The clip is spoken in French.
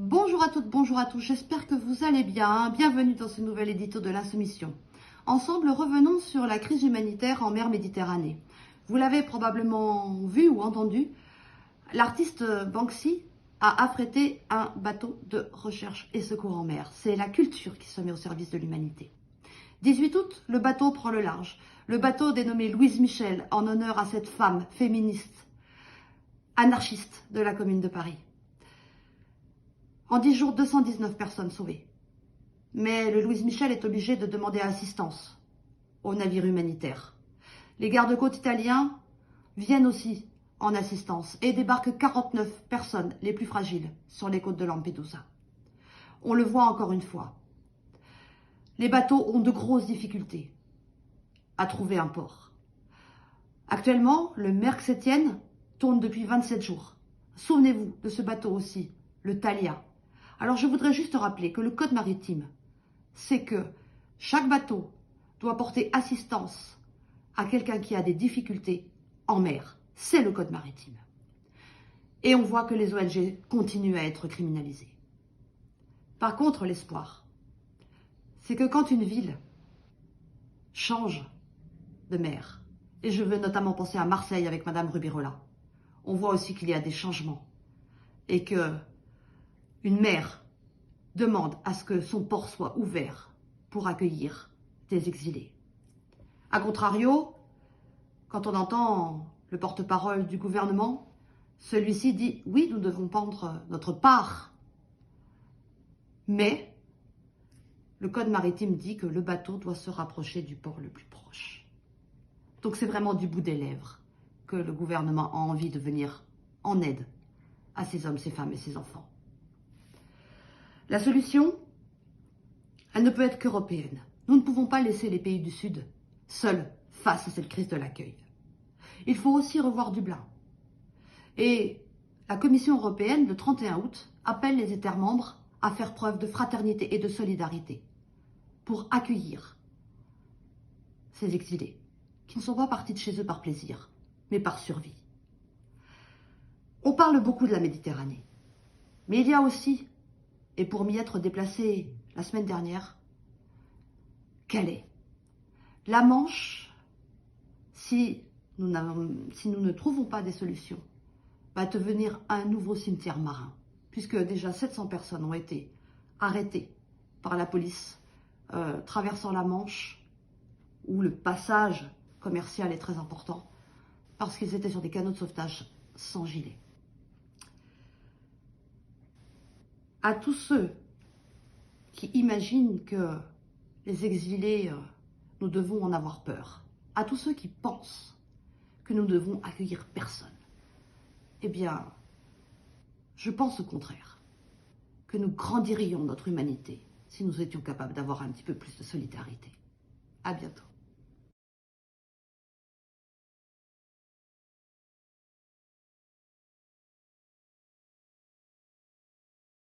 Bonjour à toutes, bonjour à tous, j'espère que vous allez bien. Bienvenue dans ce nouvel édito de l'Insoumission. Ensemble, revenons sur la crise humanitaire en mer Méditerranée. Vous l'avez probablement vu ou entendu, l'artiste Banksy a affrété un bateau de recherche et secours en mer. C'est la culture qui se met au service de l'humanité. 18 août, le bateau prend le large. Le bateau dénommé Louise Michel, en honneur à cette femme féministe, anarchiste de la Commune de Paris. En 10 jours, 219 personnes sauvées. Mais le Louise Michel est obligé de demander assistance aux navires humanitaires. Les gardes-côtes italiens viennent aussi en assistance et débarquent 49 personnes les plus fragiles sur les côtes de Lampedusa. On le voit encore une fois. Les bateaux ont de grosses difficultés à trouver un port. Actuellement, le Merck Etienne tourne depuis 27 jours. Souvenez-vous de ce bateau aussi, le Thalia. Alors je voudrais juste rappeler que le code maritime, c'est que chaque bateau doit porter assistance à quelqu'un qui a des difficultés en mer. C'est le code maritime. Et on voit que les ONG continuent à être criminalisées. Par contre, l'espoir, c'est que quand une ville change de mer, et je veux notamment penser à Marseille avec Madame Rubirola, on voit aussi qu'il y a des changements et que une mer demande à ce que son port soit ouvert pour accueillir des exilés. A contrario, quand on entend le porte-parole du gouvernement, celui-ci dit « oui, nous devons prendre notre part ». Mais le code maritime dit que le bateau doit se rapprocher du port le plus proche. Donc c'est vraiment du bout des lèvres que le gouvernement a envie de venir en aide à ces hommes, ces femmes et ces enfants. La solution, elle ne peut être qu'européenne. Nous ne pouvons pas laisser les pays du Sud seuls face à cette crise de l'accueil. Il faut aussi revoir Dublin. Et la Commission européenne, le 31 août, appelle les États membres à faire preuve de fraternité et de solidarité pour accueillir ces exilés qui ne sont pas partis de chez eux par plaisir, mais par survie. On parle beaucoup de la Méditerranée, mais il y a aussi, et pour m'y être déplacé la semaine dernière, Calais. La Manche, si nous ne trouvons pas des solutions, va devenir un nouveau cimetière marin, puisque déjà 700 personnes ont été arrêtées par la police traversant la Manche, où le passage commercial est très important, parce qu'ils étaient sur des canaux de sauvetage sans gilet. À tous ceux qui imaginent que les exilés, nous devons en avoir peur, à tous ceux qui pensent que nous devons accueillir personne, eh bien, je pense au contraire, que nous grandirions notre humanité si nous étions capables d'avoir un petit peu plus de solidarité. À bientôt.